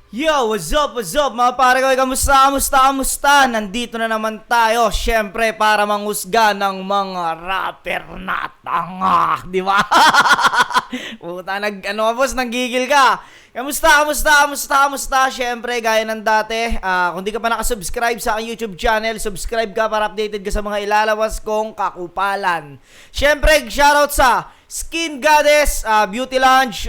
Yo, what's up mga pare ko? Kamusta? Nandito na naman tayo, syempre, para manghusga ng mga rapper na tanga, di ba? Puta, boss, nanggigil ka. Kamusta? Syempre, gaya ng dati, kung di ka pa nakasubscribe sa aking YouTube channel, subscribe ka para updated ka sa mga ilalawas kong kakupalan. Syempre, shoutout sa Skin Goddess, Beauty Lounge,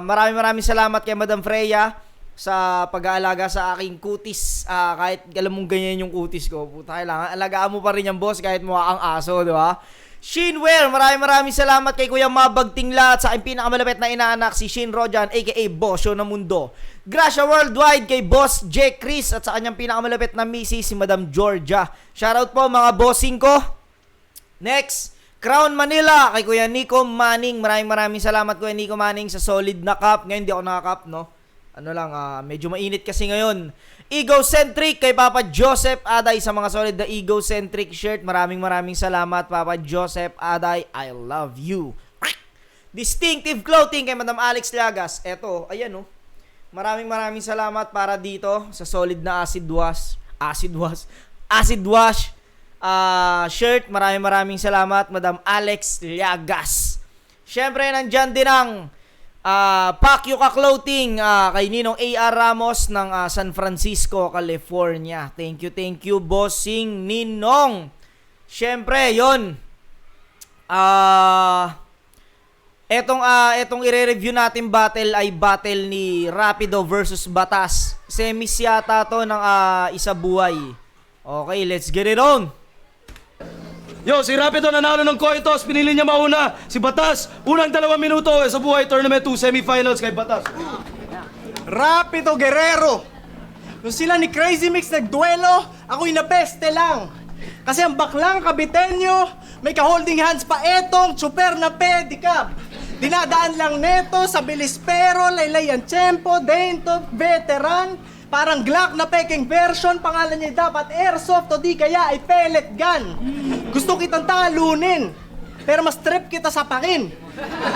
maraming salamat kay Madam Freya sa pag-aalaga sa aking kutis. Kahit alam mong ganyan yung kutis ko, puta, kailangan alagaan mo pa rin yung boss kahit mukha kang aso, di ba? Shinware, maraming salamat kay Kuya Mabagting lahat sa aking pinakamalapit na inaanak, si Shin Rojan aka Bosyo ng Mundo. Gracia Worldwide kay Boss J. Chris at sa kanyang pinakamalapit na misis, si Madam Georgia. Shoutout po mga bossing ko. Next, Crown Manila kay Kuya Nico Manning. Maraming salamat Kuya Nico Manning sa solid na cup. Ngayon di ako naka-cup, no? Medyo mainit kasi ngayon. Egocentric kay Papa Joseph Aday sa mga solid na Egocentric shirt. Maraming salamat Papa Joseph Aday. I love you. Distinctive clothing kay Madam Alex Llagas. Eto, ayan oh. Maraming salamat para dito sa solid na acid wash shirt. Maraming salamat Madam Alex Llagas. Syempre nandyan din ang Pacquiao Clothing kay Ninong A.R. Ramos ng San Francisco, California. Thank you, bossing Ninong. Syempre, yon. Etong ire-review natin battle ay battle ni Rapido versus Batas. Semis yata to ng isa buhay. Okay, let's get it on. Yo, si Rapido nanalo ng Coitos, pinili niya mauna. Si Batas, unang 2 minuto sa Buhay Tournament 2 semifinals kay Batas. Rapido Guerrero. Nung sila ni Crazy Mix nagduelo, ako'y napeste lang. Kasi ang baklang kabitenyo, may ka-holding hands pa etong super na pedicab. Dinadaan lang neto sa Bilispero, Laylay ang Tiyempo, Dento, Veteran. Parang Glock na peking version, pangalan niya dapat airsoft o di kaya ay pellet gun. Gusto kitang talunin, pero mas trip kita sa pakin.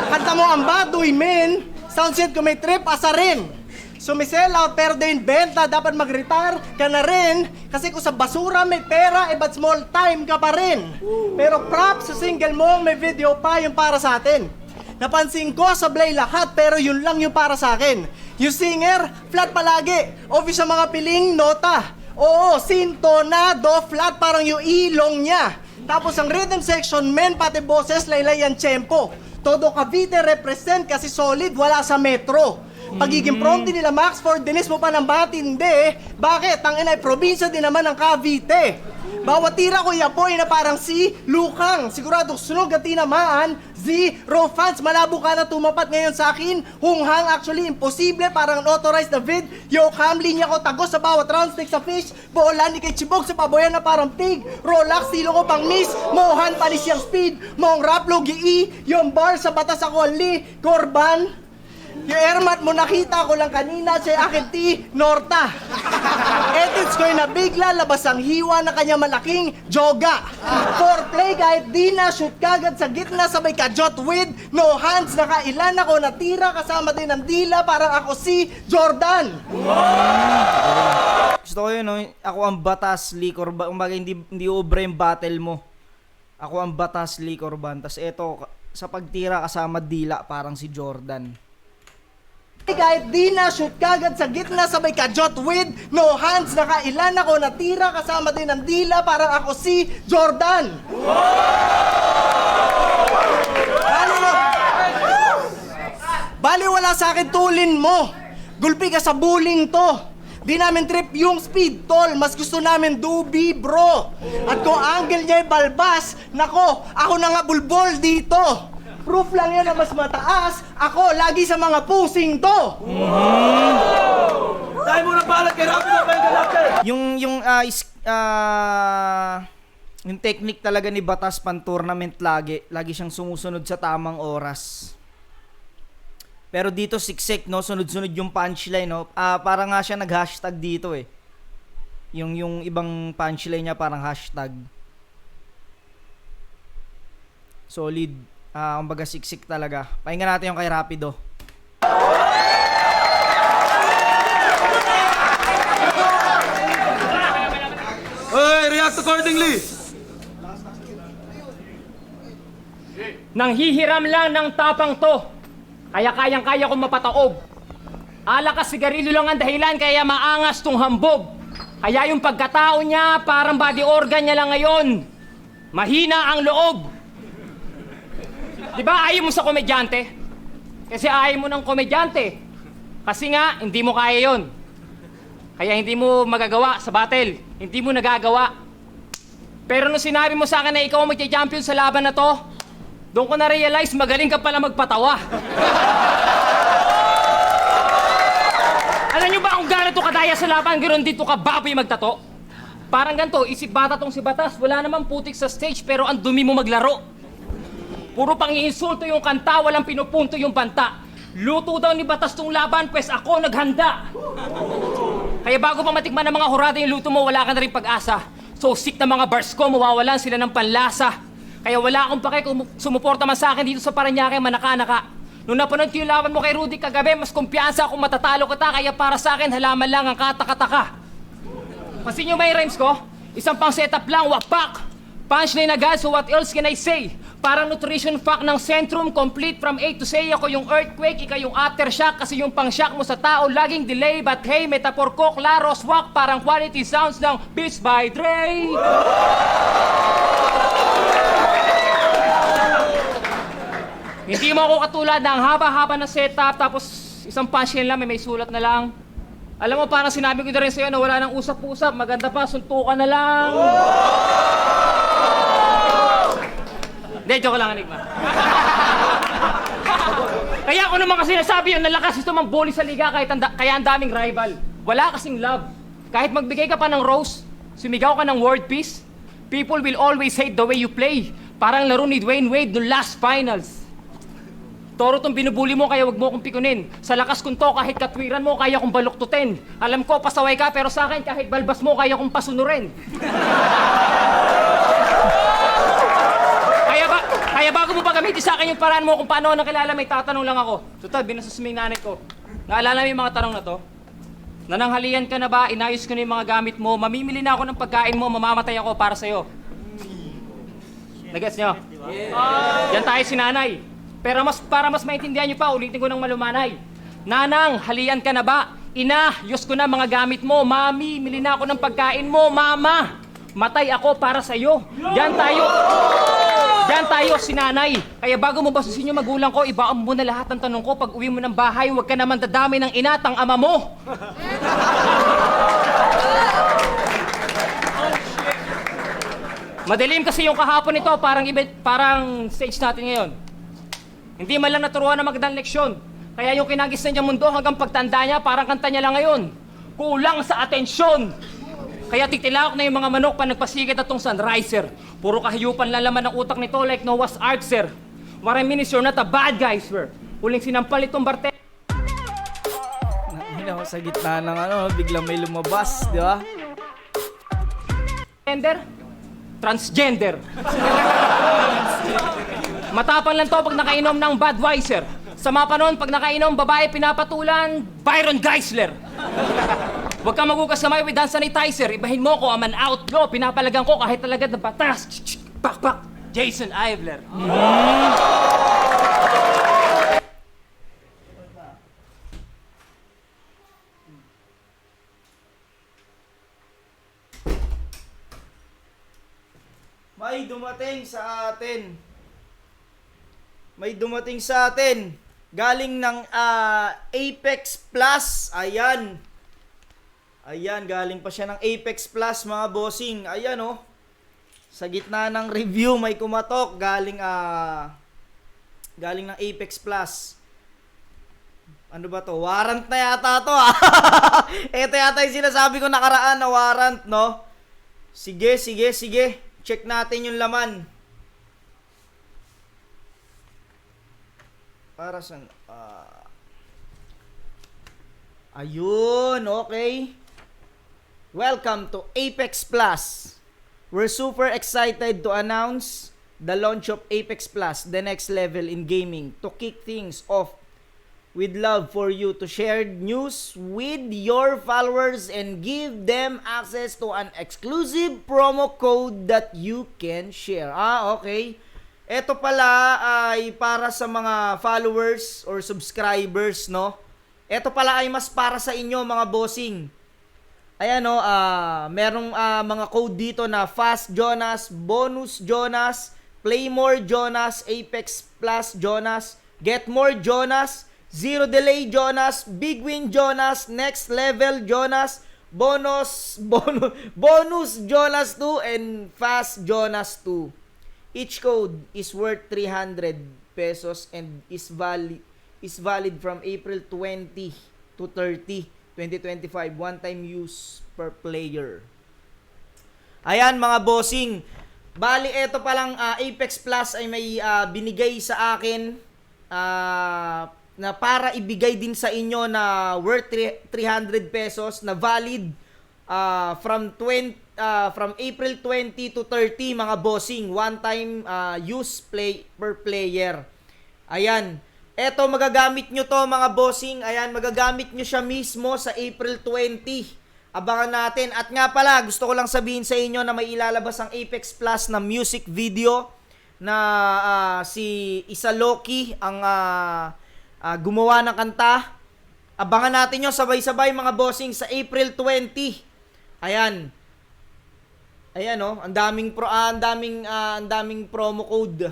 Kanta mo ang baduy, men. Sound set ko may trip, asa rin. Sumisell out pero din benta, dapat mag-retire ka na rin. Kasi kung sa basura may pera, but small time ka pa rin. Pero props sa single mo, may video pa yung para sa atin. Napansin ko sa Blay lahat, pero yun lang yung para sa akin. Yung singer, flat palagi. Obvious sa mga piling, nota. Oo, sintonado, flat parang yung ilong niya. Tapos ang rhythm section, men, pati boses, Laylay ang Tiyempo. Todo Cavite represent kasi solid, wala sa metro. Pagiging prompti nila Max Ford, dinis mo pa ng batindi. Bakit? Tangina ay probinsya din naman ng Cavite. Bawat tira ko yapoy na parang si Lukang. Siguradong sunog at tinamaan. Zero fans, malabo ka na tumapat ngayon sa akin. Hunghang, actually imposible, parang unauthorized na vid. Yo, cam, linya ko tagos sa bawat round stick sa fish. Bola ni kay Chibog sa paboyan na parang pig. Rolex, silo ko pang miss. Mohan, palis yung speed. Mong rap, logi E. Yung bar sa batas ako ali. Korban. Yung airmat mo nakita ko lang kanina sa akin Norta. Edits ko yung nabigla, labas ang hiwa na kanya malaking joga. Foreplay kahit di na, shoot kagad sa gitna, sabay ka jot with no hands. Nakailan ako natira, kasama din ang dila, parang ako si Jordan. Gusto ko yun, no? Ako ang Batas Liquor Ban. Kumbaga, hindi ubra yung battle mo. Ako ang Batas Liquor Ban. Tas eto, sa pagtira kasama dila, parang si Jordan. Kahit di na, shoot kagad sa gitna, sabay ka jot with no hands. Nakailan ako natira, kasama din ang dila, parang ako si Jordan. Bali wala sa akin tulin mo. Gulpi ka sa bullying to. Di namin trip yung speed tol, mas gusto namin dubi bro. At kung angle niya ay balbas, nako, ako na nga bulbol dito. Proof lang yan na mas mataas, ako lagi sa mga pusing to. Tayo mo na balat kay Rapido kay Galapter. Yung technique talaga ni Batas pan tournament lagi siyang sumusunod sa tamang oras. Pero dito siksik, no, sunod-sunod yung punchline, no. Para nga siya nag-hashtag dito eh. Yung ibang punchline niya parang hashtag. Solid. Kumbaga siksik talaga. Pakinggan natin yung kay Rapido. accordingly. Nanghihiram lang ng tapang to. Kaya kayang-kaya kong mapataob. Alakas sigarilyo lang ang dahilan kaya maangas tong hambog. Kaya yung pagkatao niya parang body organ niya lang ngayon. Mahina ang loob. Di ba ayaw mo sa komedyante? Kasi ayaw mo ng komedyante. Kasi nga, hindi mo kaya yon. Kaya hindi mo magagawa sa battle. Hindi mo nagagawa. Pero nung sinabi mo sa akin na ikaw ang magja-champion sa laban na to, doon ko na-realize magaling ka pala magpatawa. Alam nyo ba kung gano'n to kadaya sa laban, gano'n dito ka baboy magtato? Parang ganito, isip bata tong si Batas, wala namang putik sa stage pero ang dumi mo maglaro. Puro pang iinsulto yung kanta, walang pinupunto yung banta. Luto daw ni Batas tong laban, pues ako naghanda. Kaya bago pa matikman ng mga hurada yung luto mo, wala ka na rin pag-asa. So sick na mga bars ko, mawawalan sila ng panlasa. Kaya wala akong pake kung sumuporta man sa akin dito sa Parañaque, manaka-naka. Nung napanood ko yung laban mo kay Rudy kagabi, mas kumpiyansa akong matatalo kita, kaya para sa akin, halaman lang ang kataka-taka. Pansin nyo ba yung rhymes ko? Isang pang setup lang, wapak! Punchline agad, so what else can I say? Parang nutrition fact ng Centrum, complete from A to Z. Ako yung earthquake, ikaw yung aftershock, kasi yung pang-shock mo sa tao, laging delay. But hey, metaphor ko, klaro, swak, parang quality sounds ng Beats by Dre. Hindi mo ako katulad ng haba-haba na setup, tapos isang punchline lang, may sulat na lang. Alam mo, parang sinabi ko na rin sa'yo na wala nang usap-usap, maganda pa, suntukan na lang. Hindi, joke lang, Enigma. Kaya ako naman kasi nasabi yun, nalakas ito mang bully sa liga kaya ang daming rival. Wala kasing love. Kahit magbigay ka pa ng rose, sumigaw ka ng word peace, people will always hate the way you play. Parang laro ni Dwayne Wade no last finals. Toro tong binubuli mo kaya wag mo akong pikunin. Sa lakas kong to kahit katwiran mo kaya kong baluktutin. Alam ko pasaway ka pero sa akin kahit balbas mo kaya kong pasunurin. Kaya bago mo pa gamitin sa akin yung paraan mo kung paano nakilala may tatanong lang ako. Total, binasas mo yung nanay ko. Naalala mo yung mga tanong na to? Nananghalian ka na ba? Inayos ko na yung mga gamit mo. Mamimili na ako ng pagkain mo. Mamamatay ako para sa'yo. Nagets nyo? Yan tayo si nanay. Pero para mas maintindihan nyo pa, ulitin ko ng malumanay. Nanang, halian ka na ba? Ina, yus ko na mga gamit mo. Mami, mili na ako ng pagkain mo. Mama, matay ako para sa'yo. Yan tayo, si nanay. Kaya bago mo basusin yung magulang ko, ibaon mo na lahat ng tanong ko. Pag uwi mo ng bahay, huwag ka naman dadami ng inatang ama mo. Madilim kasi yung kahapon nito, parang stage natin ngayon. Hindi man lang naturuan ng magandang leksyon. Kaya yung kinagis na niya mundo hanggang pagtanda niya, parang kanta niya lang ngayon. Kulang sa atensyon. Kaya titilawak na yung mga manok pa nagpasigit at tong sunriser. Puro kahiyupan lang laman ng utak nito like Noah's Ark, sir. What I mean is you're not a bad guy, sir. Huling sinampal itong barte. Sa gitna ng biglang may lumabas, di ba? Transgender. Matapang lang to pag nakainom ng Budweiser. Sa mga panon, pag nakainom, babae pinapatulan, Byron Geisler. Huwag kang magugas kamay with hand sanitizer. Ibahin mo ko, I'm an outlaw. Pinapalagan ko kahit talaga ng batas. Pak. Jason Ivler. May dumating sa atin. May dumating sa atin. Galing ng Apex Plus. Ayan. Ayan, galing pa siya ng Apex Plus, mga bossing. Ayan, oh. Sa gitna ng review, may kumatok. Galing ng Apex Plus. Ano ba to? Warrant na yata to, ah. Ito yata yung sinasabi ko nakaraan na warrant, no? Sige. Check natin yung laman. Para sa... ayun, okay. Welcome to Apex Plus. We're super excited to announce the launch of Apex Plus, the next level in gaming. To kick things off, We'd love for you to share news with your followers and give them access to an exclusive promo code that you can share. Okay. Ito pala ay para sa mga followers or subscribers, no? Ito pala ay mas para sa inyo, mga bossing. Ayan, no, merong mga code dito na Fast Jonas, Bonus Jonas, Play More Jonas, Apex Plus Jonas, Get More Jonas, Zero Delay Jonas, Big Win Jonas, Next Level Jonas, Bonus Jonas 2, and Fast Jonas 2. Each code is worth 300 pesos and is valid from April 20 to 30, 2025. One-time use per player. Ayan, mga bossing. Bali, eto palang Apex Plus ay may binigay sa akin na para ibigay din sa inyo na worth 300 pesos na valid from April 20 to 30, mga bossing. One time use per player. Ayan. Eto, magagamit nyo to, mga bossing. Ayan, magagamit nyo siya mismo sa April 20. Abangan natin. At nga pala, gusto ko lang sabihin sa inyo na may ilalabas ang Apex Plus na music video na si Isa Loki ang gumawa ng kanta. Abangan natin yun sabay-sabay, mga bossing, sa April 20. Ayan. Ayan, oh, ang daming promo code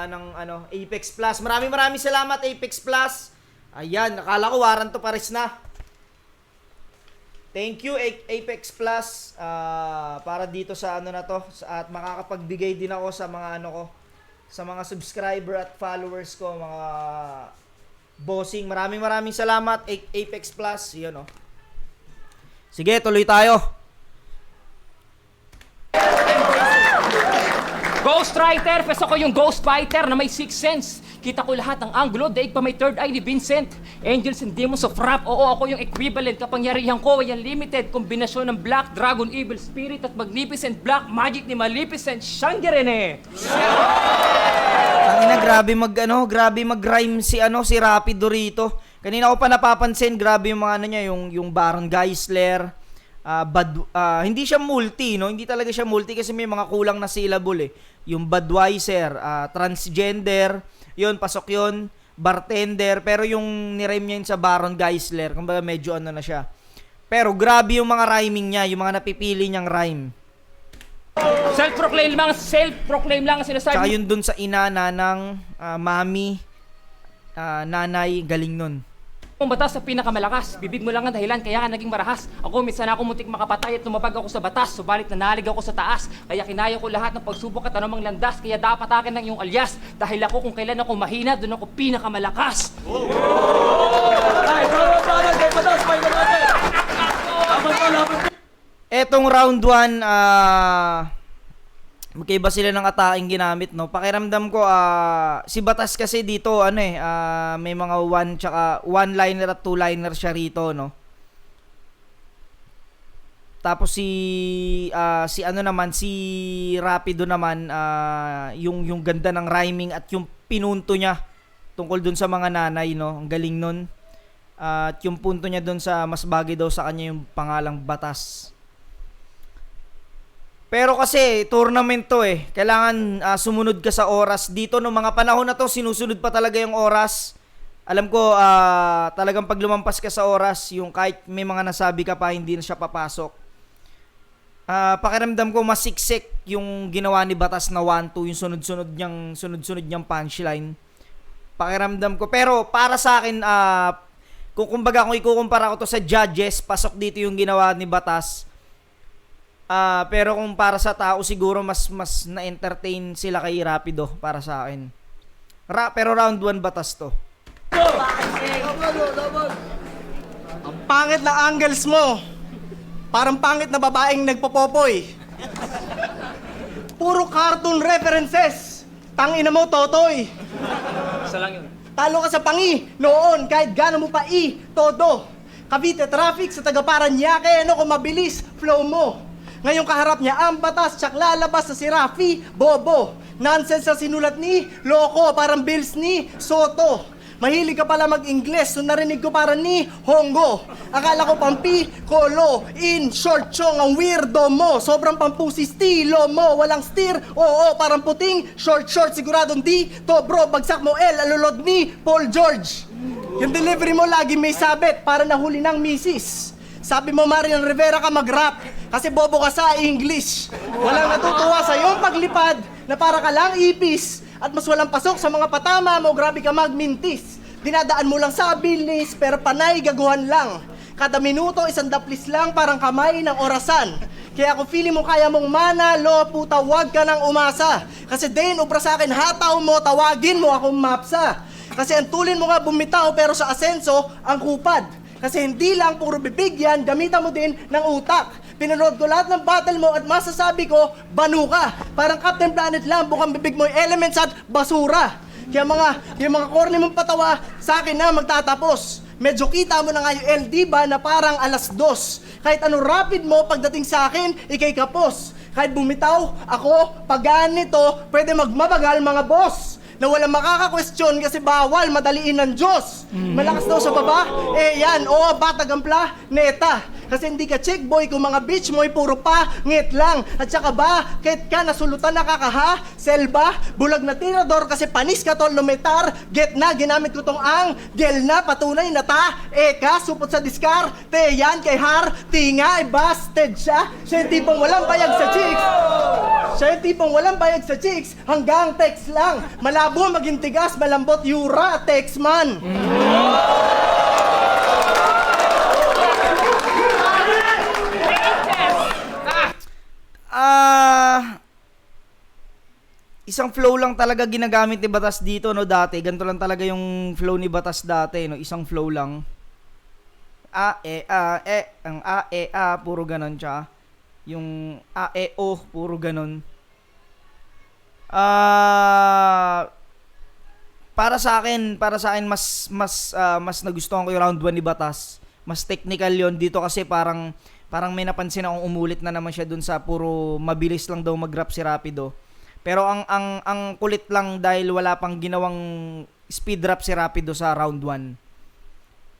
ng Apex Plus. Maraming salamat, Apex Plus. Ayan, nakala ko waranto pares na. Thank you, Apex Plus, para dito sa na to, at makakapagbigay din ako sa mga sa mga subscriber at followers ko, mga bossing. Maraming salamat, Apex Plus. Yun, oh. Sige, tuloy tayo. Ghostwriter, peso ko yung Ghost Fighter na may sixth sense. Kita ko lahat ng anggulo, daig pa may third eye ni Vincent. Angels and Demons of Rap, oo, ako yung equivalent. Kapangyarihan ko ay unlimited. Kombinasyon ng Black Dragon, Evil Spirit at Magnificent Black Magic ni Maleficent Shangerene. Tangina, grabe mag-rhyme si Rapido rito. Kanina ko pa napapansin, grabe yung mga niya, yung Baron Geisler. Hindi siya multi, no? Hindi talaga siya multi kasi may mga kulang na syllable, eh. Yung Budweiser, transgender, yun, pasok yun, bartender, pero yung nirhyme niya yun sa Baron Geisler, kumbaga medyo na siya. Pero grabe yung mga rhyming niya, yung mga napipili niyang rhyme. Self-proclaim lang ang sinasabi. Tsaka yun dun sa inana ng mami, nanay, galing nun. Ang batas sa pinakamalakas, bibig mo lang ang dahilan kaya ka naging marahas. Ako minsan ako muntik makapatay at lumabag ako sa batas, subalit nanalig ako sa taas. Kaya kinaya ko lahat ng pagsubok at anumang landas, kaya dapat akin ng iyong alyas. Dahil ako kung kailan ako mahina, doon ako pinakamalakas. Ay, para kay Batas, may natin. Etong round 1, magkaiba sila ng ataking ginamit, no? Pakiramdam ko, si Batas kasi dito, may mga one-liner at two-liner siya rito, no? Tapos si Rapido naman, yung ganda ng rhyming at yung pinunto niya tungkol dun sa mga nanay, no? Ang galing nun. At yung punto niya dun sa mas bagay daw sa kanya yung pangalang Batas. Pero kasi tournament to, eh. Kailangan sumunod ka sa oras. Dito no mga panahon na to, sinusunod pa talaga yung oras. Alam ko talagang pag lumampas ka sa oras, yung kahit may mga nasabi ka pa, hindi na siya papasok. Pakiramdam ko masiksik yung ginawa ni Batas na 1-2, yung sunod-sunod niyang punchline. Pakiramdam ko. Pero para sa akin, kung ikukumpara ko to sa judges, pasok dito yung ginawa ni Batas. Pero kung para sa tao, siguro mas na-entertain sila kay Rapido para sa akin. Pero round 1 Batas to. Ang pangit na angles mo. Parang pangit na babaeng nagpopopoy. Puro cartoon references. Tangina mo, Totoy. Isa lang yun. Talo ka sa pangi. Noon, kahit gano'n mo pa todo. Cavite traffic sa taga Paranaque, kung mabilis, flow mo. Ngayong kaharap niya ang Batas, tsak lalabas sa si Rafi, bobo. Nonsense sa sinulat ni, loko, parang bills ni Soto. Mahilig ka pala mag-Ingles, so narinig ko para ni Hongo. Akala ko pampi, kolo, in, short, chong, ang weirdo mo. Sobrang pampusi, stilo mo, walang steer, oo, parang puting, short, siguradong di, to bro, bagsak mo, alulod ni Paul George. Yung delivery mo lagi may sabit, para nahuli ng misis. Sabi mo, Marian Rivera ka mag-rap, kasi bobo ka sa English. Walang natutuwa sa iyong paglipad, na para ka lang ipis. At mas walang pasok sa mga patama mo, grabe ka magmintis. Dinadaan mo lang sa bilis, pero panay gaguhan lang. Kada minuto, isang daplis lang, parang kamay ng orasan. Kaya kung feeling mo kaya mong manalo, puta, wag ka nang umasa. Kasi din, ubra sa akin, hataw mo, tawagin mo akong mapsa. Kasi ang tulin mo nga bumitaw, pero sa asenso, ang kupad. Kasi hindi lang puro bibig yan, gamitan mo din ng utak. Pinanood ko lahat ng battle mo at masasabi ko, banu ka. Parang Captain Planet lang, bukang bibig mo yung elements at basura. Kaya yung mga corny mong patawa, sa akin na magtatapos. Medyo kita mo na nga yung LD ba na parang 2:00. Kahit anong rapid mo, pagdating sa akin, ikay kapos. Kahit bumitaw, ako, pag ganito, pwede magmabagal mga boss. Na walang makaka-question kasi bawal madaliin ng Diyos. Malakas daw sa baba, yan, batagampla, neta. Kasi hindi ka chick boy kung mga bitch mo'y puro pangit lang. At saka ba, kahit ka nasulutan nakakaha, selba, bulag na tirador kasi panis ka tol lumitar, get na, ginamit ko tong ang, gel na, patunay na ta, eka, supot sa diskar, te yan, kay har, tinga, busted siya. Siya yung tipong walang bayag sa chicks. Siya yung tipong walang bayag sa chicks, hanggang text lang. Malabo, maging tigas, malambot, yura, text man. Isang flow lang talaga ginagamit ni Batas dito, no, dati. Ganito lang talaga yung flow ni Batas dati, no. Isang flow lang. Ang puro ganon siya. Yung o, puro ganon. Para sa akin mas nagustuhan ko yung round 1 ni Batas. Mas technical yon dito kasi parang may napansin akong umulit na naman siya dun sa puro mabilis lang daw mag-rap si Rapido. Pero ang kulit lang dahil wala pang ginawang speed rap si Rapido sa round 1.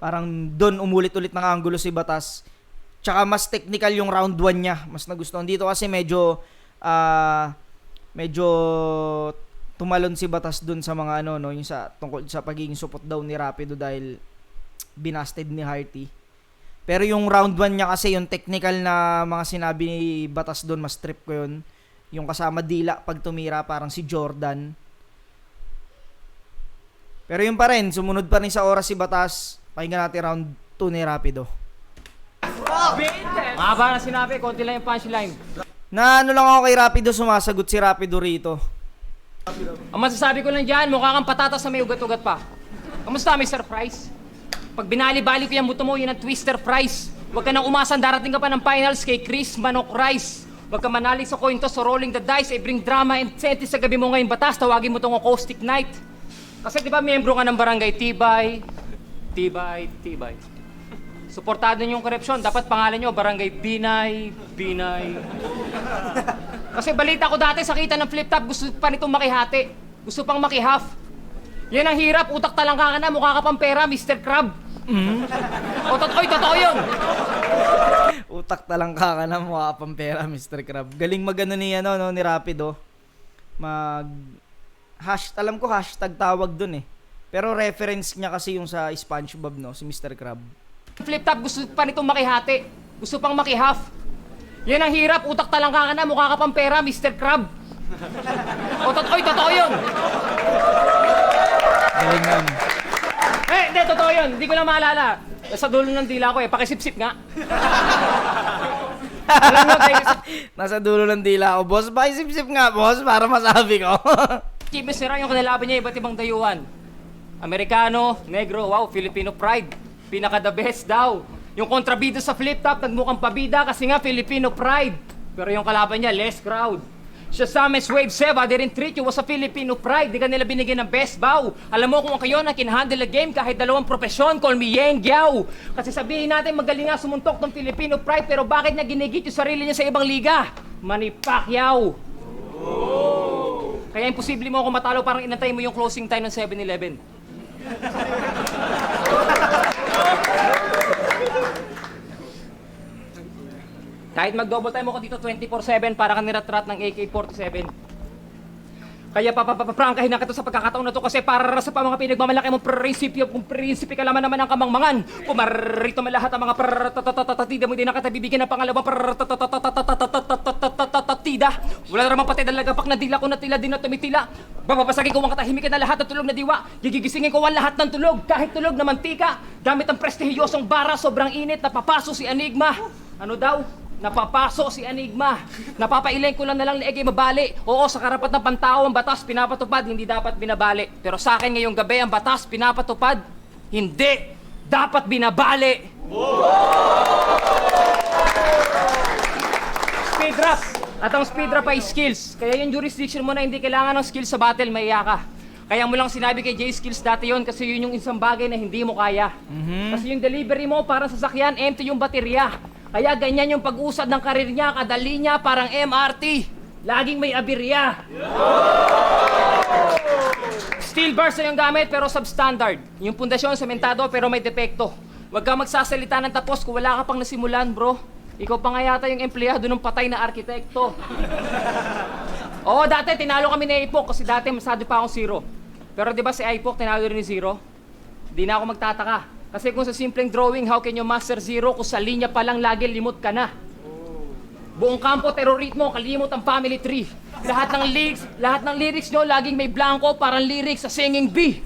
Parang doon umulit-ulit ng angulo si Batas. Tsaka mas technical yung round 1 niya. Mas nagustuhan dito kasi medyo tumalon si Batas doon sa mga yung sa tungkol sa pagiging support daw ni Rapido dahil binasted ni Hearty. Pero yung round 1 niya kasi yung technical na mga sinabi ni Batas doon, mas trip ko yun. Yung kasama dila pag tumira parang si Jordan. Pero yun pa rin, sumunod pa rin sa oras si Batas. Pakinggan natin round 2 ni Rapido. Mahaba na sinabi, konti lang yung punchline. Na lang ako kay Rapido, sumasagot si Rapido rito. Ang masasabi ko lang dyan, mukha kang patatas na may ugat-ugat pa. Kamusta, Mr. Price? Pag binali-bali ko yung buto mo, yun ang twister price. Huwag ka nang umasan, darating ka pa ng finals kay Chris Manok Rice. Huwag ka manalig sa coin toss o rolling the dice, bring drama and sentis sa gabi mo ngayon Batas, tawagin mo tong acoustic night. Kasi di ba miyembro ka ng barangay Tibay. Suportado niyo yung korupsyon, dapat pangalan niyo barangay Binay. Kasi balita ko dati, sakita ng flip top, gusto pa nitong makihati. Gusto pang makihaf. Yan ang hirap, utak talangka ka na, mukha ka pang pera, Mr. Crab. Totoo yun. Utak talangka ka na, mukha pang pera, Mr. Crab. Galing magano ni ni Rapido. Alam ko hashtag tawag dun eh. Pero reference niya kasi yung sa SpongeBob, no, si Mr. Crab. Flip top, gusto pa nitong makihati. Gusto pang makihaf. Yan ang hirap, utak talangka ka na, mukha ka pang pera, Mr. Crab. Totoo yun. Galing yan. Hindi, totoo yun. Hindi ko lang maalala. Sa dulo ng dila ko pakisip-sip nga. Alam nyo, Nasa dulo ng dila ako, boss. Pakisip-sip nga, boss, para masabi ko. Chief Mr. yung kanalaban niya, iba't ibang dayuhan. Amerikano, negro, wow, Filipino pride. Pinaka-the best daw. Yung kontrabida sa flip-top, nagmukhang pabida kasi nga Filipino pride. Pero yung kalaban niya, less crowd. Siya sa Miss Wave Seba, they didn't treat you as a Filipino pride. Di ka nila binigyan ng best bow. Alam mo kung kayo na can-handle a game kahit dalawang profesyon, call me Yang Giao. Kasi sabihin natin magaling nga sumuntok ng Filipino pride, pero bakit niya ginigit yung sarili niya sa ibang liga? Manny Pacquiao. Kaya imposible mo ako matalo, parang inantay mo yung closing time ng 7-Eleven. Kahit mag-double time ako dito 24/7 para ka niratrat ng AK-47. Kaya papaprangkahin na kita sa pagkakataon na to kasi para sa mga pinagmamalaki mong prinsipyo, kung prinsipi ka naman ang kamangmangan, pumarito mo lahat ang mga tida mo, hindi na kita bibigyan ng pangalawang tida. Wala naman pati dalagapak na dila ko na tila din na tumitila. Bababasagin ko ang katahimikan na lahat ng tulog na diwa. Gigigisingin ko ang lahat ng tulog, kahit tulog na mantika. Gamit ang prestihiyosong bara, sobrang init, napapaso si Enigma. Ano daw? Napapaso si Enigma. Napapailing ko lang na lang leeg ay mabali. Oo, sa karapat ng pantao ang batas pinapatupad, hindi dapat binabali. Pero sa akin ngayong gabi ang batas pinapatupad, hindi dapat binabali. Speed rap. At ang speed rap ay skills. Kaya yung jurisdiction mo na hindi kailangan ng skills sa battle, maiya ka. Kaya mo lang sinabi kay J-Skills dati yon kasi yun yung isang bagay na hindi mo kaya. Kasi yung delivery mo parang sasakyan, empty yung baterya. Kaya ganyan yung pag-usad ng karir niya, kadali niya, parang MRT. Laging may aberya. Steel bars na yung gamit pero substandard. Yung pundasyon sementado pero may depekto. Huwag kang magsasalita ng tapos kung wala ka pang nasimulan, bro. Ikaw pa nga yata yung empleyado ng patay na arkitekto. Oo, dati tinalo kami ni Ipok kasi dati masado pa akong zero. Pero di ba si Ipok tinalo rin ni zero? Di na ako magtataka. Kasi kung sa simpleng drawing, how can you master zero kung sa linya pa lang lagi limot ka na? Buong kampo, terroritmo, kalimot ang family tree. Lahat ng lyrics nyo laging may blanco, parang lyrics sa singing bee.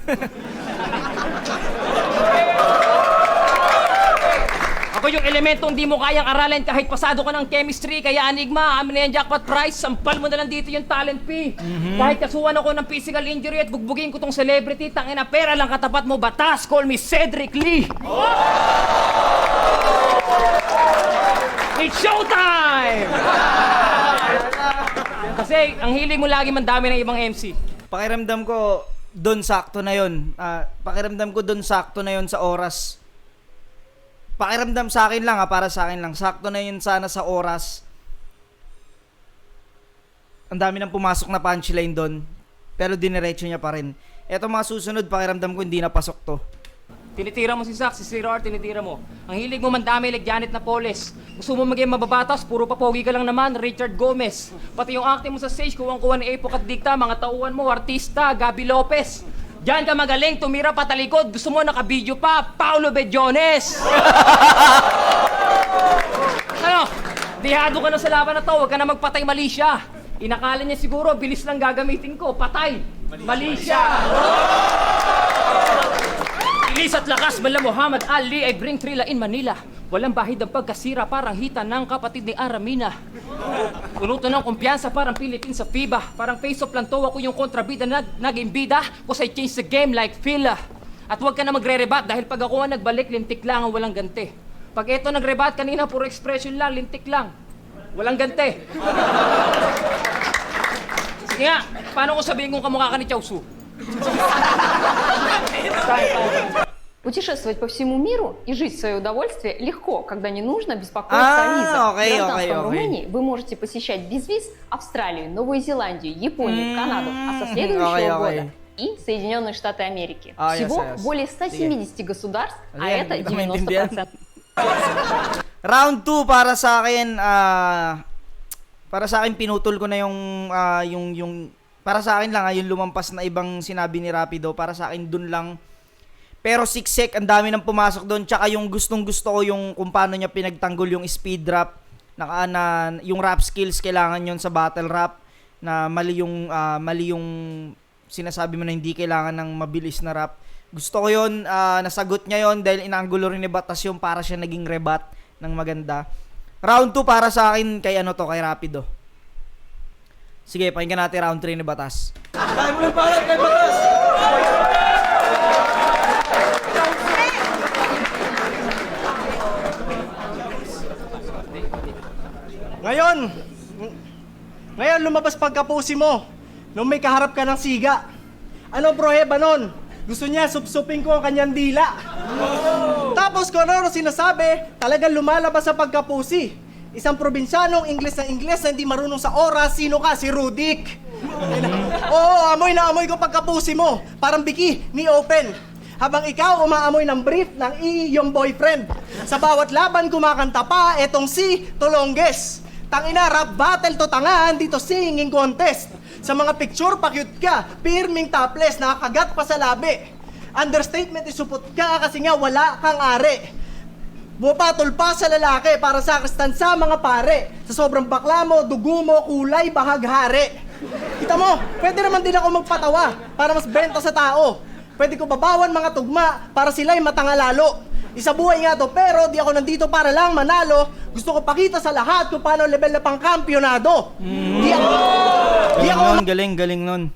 Ako yung elementong di mo kayang aralin kahit pasado ka ng chemistry. Kaya Enigma, amin na yan jackpot prize. Sampal mo na lang dito yung talent fee. Kahit kasuhan ako ng physical injury at bugbugin ko tong celebrity, tangina pera lang katapat mo, batas. Call me Cedric Lee. It's showtime! Kasi ang hiling mo lagi mandami ng ibang MC. Pakiramdam ko doon sakto na yon. Pakiramdam ko doon sakto na yon sa oras. Pakiramdam sa akin lang para sa akin lang. Sakto na yun sana sa oras. Ang dami nang pumasok na punchline doon. Pero diniretso niya pa rin. Eto mga susunod, pakiramdam ko hindi napasok to. Tinitira mo si Zach, si Zero R, tinitira mo. Ang hilig mo mandami like Janet Napoles. Gusto mo maging mababatas, puro papogi ka lang naman, Richard Gomez. Pati yung acting mo sa stage, kuwang-kuwa ni Epok at Dikta, mga tauhan mo, artista, Gabi Lopez. Diyan ka magaling, tumira patalikod, gusto mo nakabidyo pa, Paulo Bedjones! Ano? Dihado ka na sa laban na to, huwag ka na magpatay mali siya. Inakala niya siguro, bilis lang gagamitin ko, patay! Mali siya! Ilis at lakas, bala Muhammad Ali ay bring thrilla in Manila. Walang bahid ang pagkasira, parang hita ng kapatid ni Aramina. Punuto ng kumpiyansa, parang Philippines sa FIBA. Parang face-off lang to, ako yung kontrabida naging bida. Cause I change the game like Fila. At huwag ka na magre-rebat dahil pag ako ang nagbalik, lintik lang ang walang ganti. Pag eto nag-rebat kanina, puro expression lang, lintik lang. Walang ganti. Sige nga, paano ko sabihin kung kamukha ka ni Chaosu? Путешествовать по всему миру и жить в свое удовольствие легко, когда не нужно беспокоиться о визах. В Румынии вы можете посещать без виз Австралию, Новую Зеландию, Японию, Канаду, а со следующего года и Соединенные Штаты Америки. Всего более 170 государств, а это 90%. Round 2 para sa akin pinutol ko na yung para sa akin lang yung lumampas na ibang sinabi ni Rapido, para sa akin dun lang. Pero siksik, ang dami nang pumasok doon. Tsaka yung gustong-gusto ko yung kung paano niya pinagtanggol yung speed rap. Yung rap skills, kailangan yon sa battle rap. Na mali yung sinasabi mo na hindi kailangan ng mabilis na rap. Gusto ko yon, nasagot niya yon dahil inaanggulo rin ni Batas yung para siya naging rebat ng maganda. Round 2 para sa akin kay kay Rapido. Sige, pakinggan natin round 3 ni Batas. Kaya mo lang para kay Batas! Ngayon lumabas pagkapusi mo nung may kaharap ka ng siga. Ano broheba nun? Gusto niya supsupin ko ang kanyang dila. Tapos kung ano sinasabi, talagang lumalabas sa pagkapusi. Isang probinsyanong Ingles na hindi marunong sa oras. Sino ka? Si Rudik. Oo, amoy na amoy ko pagkapusi mo. Parang biki, ni open. habang ikaw umaamoy ng brief ng iyong boyfriend. Sa bawat laban kumakanta pa etong si Tolonges. Tangina, rap battle to tangan, dito singing contest. Sa mga picture, pa-cute ka, pirming topless, nakakagat pa sa labi. Understatement, isupot ka kasi nga wala kang are. Bupatol pa sa lalaki para sakristan sa mga pare. Sa sobrang bakla mo, dugo mo, kulay, bahaghari. Kita mo, pwede naman din ako magpatawa para mas benta sa tao. Pwede ko babawan mga tugma para sila'y matangalalo. Isa buhay nga to, pero di ako nandito para lang manalo. Gusto ko pakita sa lahat kung paano level na pang kampyonado. Galing nun.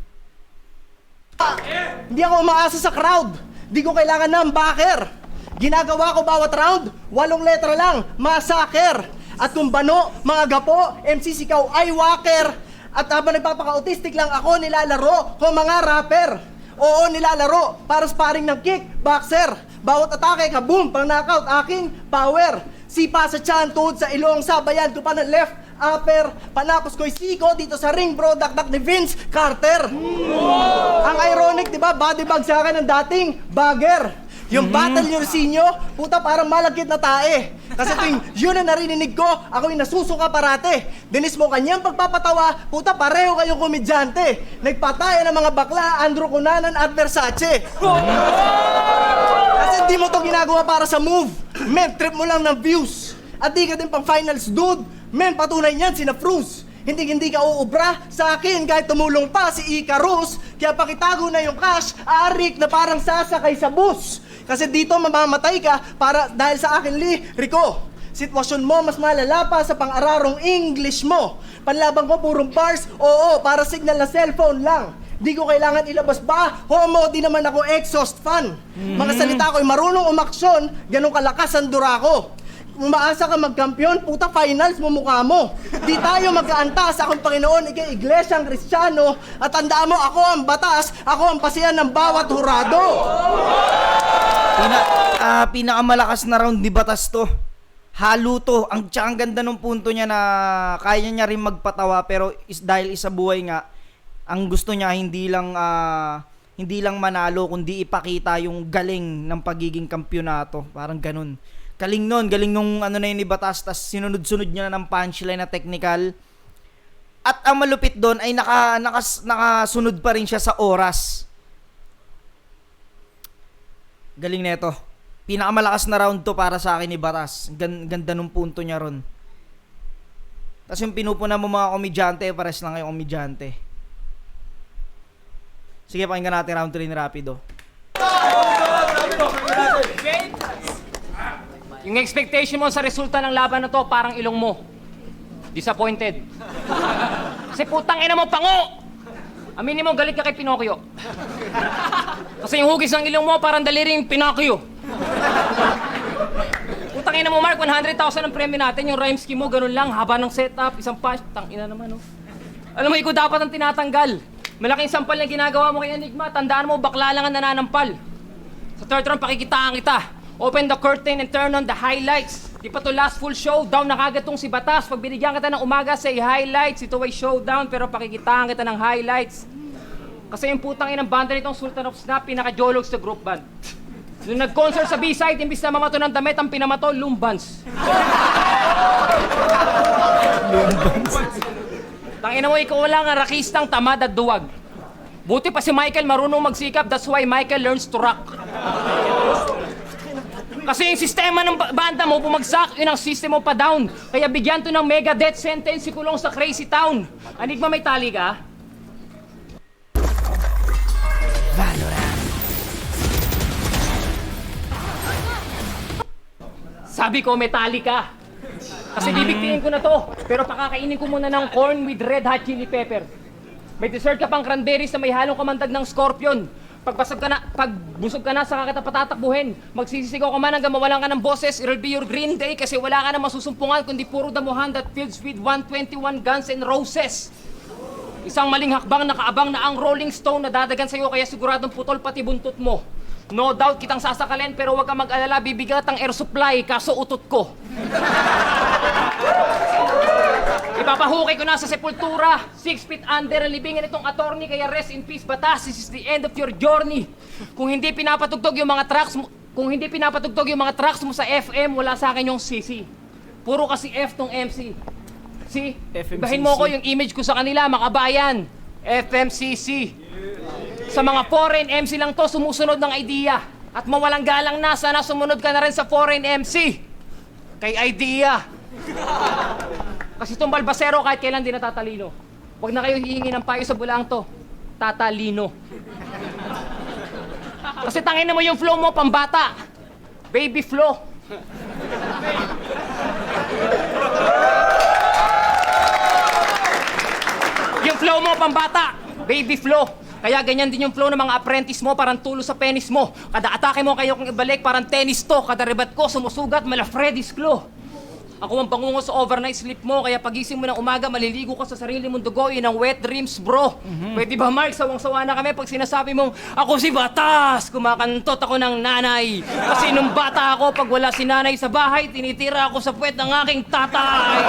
Hindi ako umaasa sa crowd. Di ko kailangan ng backer. Ginagawa ko bawat round, 8 letra lang, massacre. At kung bano, mga gapo, MC Sikaw ay walker. At habang nagpapaka-autistic lang ako, nilalaro ko mga rapper. Oo, nilalaro para sparring ng kickboxer. Bawat atake, kaboom, pang knockout, aking power. Sipa sa tiyan, tuhod sa ilong, sabayan ko pa ng left upper. Panapos ko'y siko dito sa ring, bro, dakdak ni Vince Carter. Ang ironic, di ba? Body bag sa akin ng dating bagger. Yung battle nyo sinyo, puta parang malagkit na tae. Kasi tuwing yun ang narinig ko, ako yung nasusuka parate. Dinis mo kanyang pagpapatawa, puta pareho kayong komedyante. Nagpataya ng mga bakla, Andrew Cunanan at Versace. Kasi di mo to ginagawa para sa move. Men, trip mo lang ng views. At di ka din pang finals, dude. Men, patunay niyan, sina Fruz. Hindi ka uubra sa akin kahit tumulong pa si Icarus. Kaya pakitago na yung cash, arik na parang sasakay sa bus. Kasi dito mamamatay ka para dahil sa akin liriko. Sitwasyon mo mas malala pa sa pang-ararong English mo. Panlabang ko purong bars, oo, para signal na cellphone lang. Di ko kailangan ilabas ba? Homo, di naman ako exhaust fan. Mga salita ko'y marunong umaksyon, ganun kalakas ang dura ko. Umaasa ka magkampiyon, puta finals mo mukha mo. Di tayo magkaantas, akong Panginoon, ikay iglesyang Kristiyano. At tandaan mo, ako ang batas, ako ang pasiyan ng bawat hurado. Pinakamalakas na round ni Batas to. Halo to. Ang ganda ng punto niya na kaya niya rin magpatawa pero dahil isa buhay nga, ang gusto niya hindi lang manalo kundi ipakita yung galing ng pagiging kampyonato. Parang ganun. Galing nung ano na yun ni Batas, tas sinunod-sunod niya na ng punchline na technical. At ang malupit doon ay nakasunod pa rin siya sa oras. Galing nito. Pinakamalakas na round to para sa akin ni Batas. Ganda nung punto niya ron. Tas yung pinupuna mo mga komedyante, pares lang kayong komedyante. Sige, pakinggan natin round 3 ni Rapido. Yung expectation mo sa resulta ng laban na to, parang ilong mo. Disappointed. Kasi putang ina mo, pango! Aminin mo, galit ka kay Pinocchio. Kasi yung hugis ng ilong mo, parang daliring Pinocchio. Putang ina mo, Mark, 100,000 ang premyo natin. Yung rhyme scheme mo, ganun lang. Haba ng setup, isang punch. Tang ina naman, no? Alam mo, ikaw dapat ang tinatanggal. Malaking sampal na ginagawa mo kay Enigma. Tandaan mo, bakla lang ang nananampal. Sa third round, pakikitaan kita. Open the curtain and turn on the highlights. Di pa to last full showdown, nakagatong si Batas. Pag binigyan kita ng umaga, say highlights. Ito ay showdown, pero pakikitaan kita ng highlights. Kasi yung putang inang banda nitong Sultan of Snap, pinaka-jologs sa group band. Nung nag-concert sa B-side, imbis na mamato ng damit, ang pinamato, lumbans. Tangina mo, ikaw lang ang rakistang tamad at duwag. Buti pa si Michael marunong magsikap, that's why Michael learns to rock. Kasi yung sistema ng banda mo bumagsak, yun ang system mo pa down. Kaya bigyan to ng mega death sentence si kulong sa crazy town. Enigma, may tali ka? Valorant. Sabi ko, may tali ka. Kasi bibigtiin ko na to. Pero pakakainin ko muna ng corn with red hot chili pepper. May dessert ka pang cranberries na may halong kamandag ng scorpion. Pagbusog ka na, saka kita patatakbuhin. Magsisisigaw ka man hanggang mawalan ka ng boses. It'll be your green day kasi wala ka na masusumpungan kundi puro damuhan that fills with 121 guns and roses. Isang maling hakbang nakaabang na ang Rolling Stone na dadagan sa'yo kaya siguradong putol pati buntot mo. No doubt kitang sasakalin pero huwag kang mag-alala, bibigat ang air supply kaso utot ko. Ipapahukay ko na sa sepultura. 6 feet under ang libingan itong attorney, kaya rest in peace, Batas. This is the end of your journey. Kung hindi pinapatugtog yung mga tracks mo sa FM, wala sa akin yung CC. Puro kasi F tong MC. See? FMCC. Ibahin mo ko yung image ko sa kanila, makabayan. FMCC. Sa mga foreign MC lang to, sumusunod ng idea. At mawalang galang na, sana sumunod ka na rin sa foreign MC. Kay idea. Kasi itong balbasero kahit kailan di natatalino. Huwag na kayo hihingi ng payo sa bulang to. Tatalino. Kasi tangin na mo yung flow mo, pambata. Baby flow. Yung flow mo, pambata. Baby flow. Kaya ganyan din yung flow ng mga apprentice mo, parang tulo sa penis mo. Kada atake mo kayo kung ibalik, parang tennis to. Kada rebat ko, sumusugat, mala Freddy's claw. Ako ang bangungo sa overnight sleep mo, kaya pagising mo ng umaga, maliligo ka sa sarili mong dugo, yun ang wet dreams, bro. Pwede ba, Mark, sawang-sawa na kami pag sinasabi mong, ako si Batas, kumakantot ako ng nanay. Kasi nung bata ako, pag wala si nanay sa bahay, tinitira ako sa puwet ng aking tatay.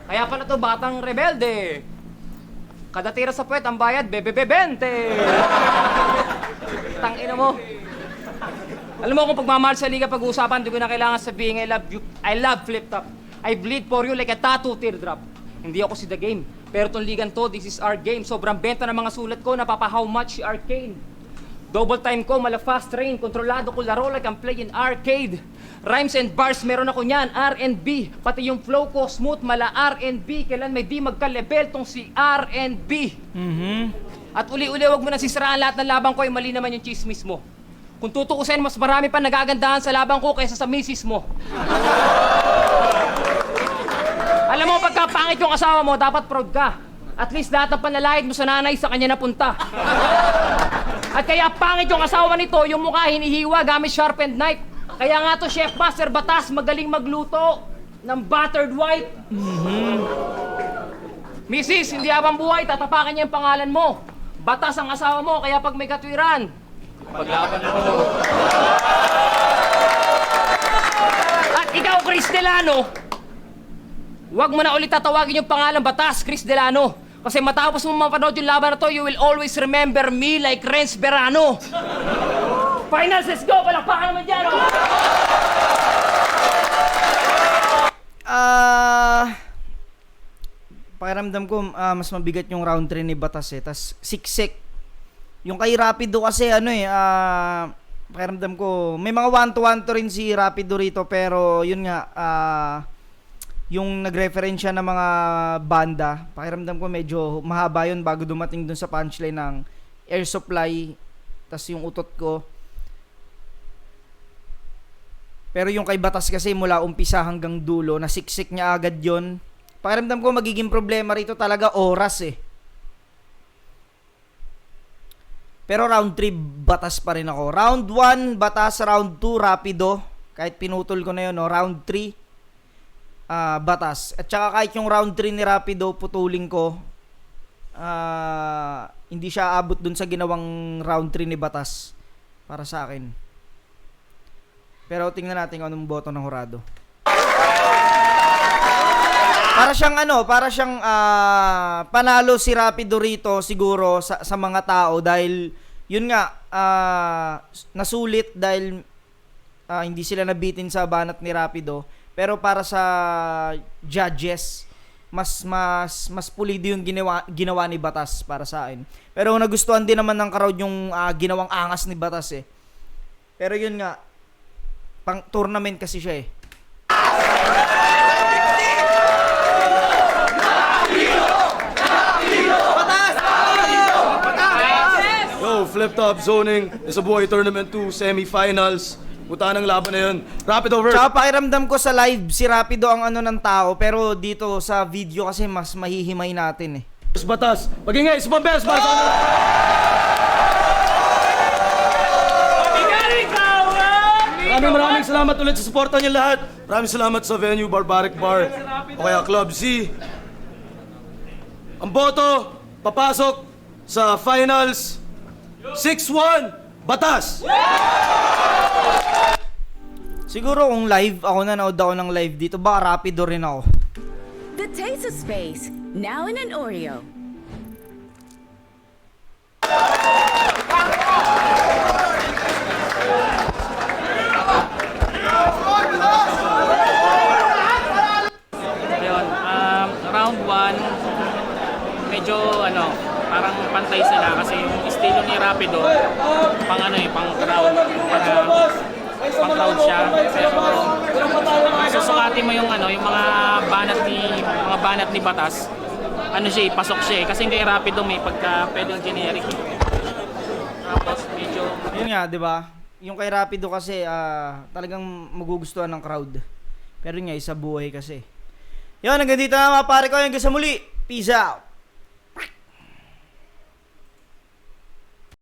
Kaya pala to batang rebelde. Kada tira sa puwet, ang bayad, bebebebente. Tangina mo. Alam mo kung pagmamahal sa liga pag-uusapan, di ko na kailangan sabihin, I love you. I love flip top. I bleed for you like a tattoo teardrop. Hindi ako si The Game. Pero tong ligan to, this is our game. Sobrang benta ng mga sulat ko, napapa-how much si Arcane. Double time ko, mala fast train. Kontrolado ko laro like I'm playing arcade. Rhymes and bars, meron ako niyan, R&B. Pati yung flow ko, smooth, mala R&B. Kailan may di magka-level tong si R&B. At uli-uli, wag mo na sisiraan lahat ng labang ko, ay mali naman yung chismis mo. Kung tutuusin, mas marami pa nagagandahan sa labang ko kaysa sa misis mo. Alam mo, pagka pangit yung asawa mo, dapat proud ka. At least lahat ng panlalait mo sa nanay sa kanya napunta. At kaya pangit yung asawa nito, yung mukha hinihiwa gamit sharpened knife. Kaya nga to, Chef Master Batas, magaling magluto ng buttered white. Mrs., hindi habang buhay, tatapakan niya yung pangalan mo. Batas ang asawa mo, kaya pag may katwiran, paglaban mo. At ikaw, Chris Delano, huwag mo na ulit tatawagin yung pangalan Batas, Chris Delano. Kasi matapos mo mapanood yung laban na to, you will always remember me like Renz Berano. Finals, let's go! Palakpakan naman dyan, oh! Pakiramdam ko, mas mabigat yung round 3 ni Batas eh. Tas siksik. Yung kay Rapido kasi pakiramdam ko, may mga 1-to-1 rin si Rapido rito, pero yun nga, yung nagreferensya ng mga banda, pakiramdam ko medyo mahaba yun bago dumating dun sa punchline ng air supply, tas yung utot ko. Pero yung kay Batas kasi mula umpisa hanggang dulo, nasiksik niya agad yun. Pakiramdam ko magiging problema rito talaga oras eh. Pero round 3, Batas pa rin ako. Round 1, Batas. Round 2, Rapido. Kahit pinutol ko na yun, no? Round 3, Batas. At saka kahit yung round 3 ni Rapido, putulin ko, hindi siya abot dun sa ginawang round 3 ni Batas. Para sa akin. Pero tingnan natin kung anong boto ng hurado. Para siyang panalo si Rapido rito siguro sa mga tao dahil yun nga nasulit dahil hindi sila nabitin sa banat ni Rapido, pero para sa judges mas pulido yung ginawa ni Batas para sa akin. Pero nagustuhan din naman ng crowd yung ginawang angas ni Batas eh. Pero yun nga, pang tournament kasi siya eh. Yo, flip top zoning. Isa buhay tournament 2 semifinals. Puntahan ng laban na yun. Rapid over. Tsaka pakiramdam ko sa live, si Rapido ang ng tao, pero dito sa video kasi mas mahihimay natin eh. Batas. Pag-ingay, sa pambes, Batas. Maraming salamat ulit sa suporta niyo lahat. Maraming salamat sa venue, Barbaric Bar, o kaya Club Z. Ang boto, papasok sa finals, 6-1, Batas! Siguro kung live, ako nanood ako ng live dito, baka Rapido rin ako. The taste of space, now in an Oreo. Ayun, round 1, medyo parang pantay sila kasi yung estilo ni Rapido, pang crowd, pang crowd siya. Pero kung susukati mo yung yung mga banat ni Batas, siya, pasok siya kasi kay Rapido may pagka pwedeng generic. Tapos medyo Yun nga, di ba? Yung kay Rapido kasi, talagang magugustuhan ng crowd. Pero yun nga, isa buhay kasi. Yun, hanggang dito na mga pare ko. Hanggang sa muli. Peace out.